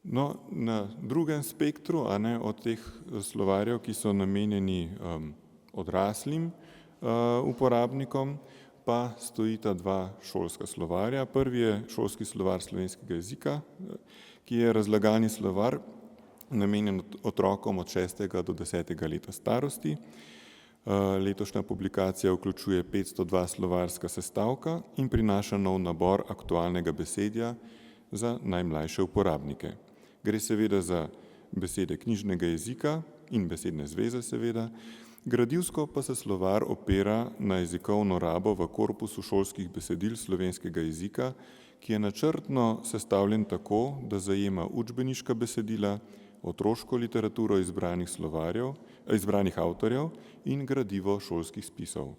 No, na drugem spektru, od teh slovarjev, ki so namenjeni odraslim uporabnikom, pa stojita dva šolska slovarja. Prvi je šolski slovar slovenskega jezika, ki je razlagalni slovar, namenjen otrokom od 6. do 10. leta starosti. Letošnja publikacija vključuje 502 slovarska sestavka in prinaša nov nabor aktualnega besedja za najmlajše uporabnike. Gre seveda za besede knjižnega jezika in besedne zveze seveda. Gradivsko pa se slovar opira na jezikovno rabo v korpusu šolskih besedil slovenskega jezika, ki je načrtno sestavljen tako, da zajema učbeniška besedila, otroško literaturo izbranih avtorjev in gradivo šolskih spisov.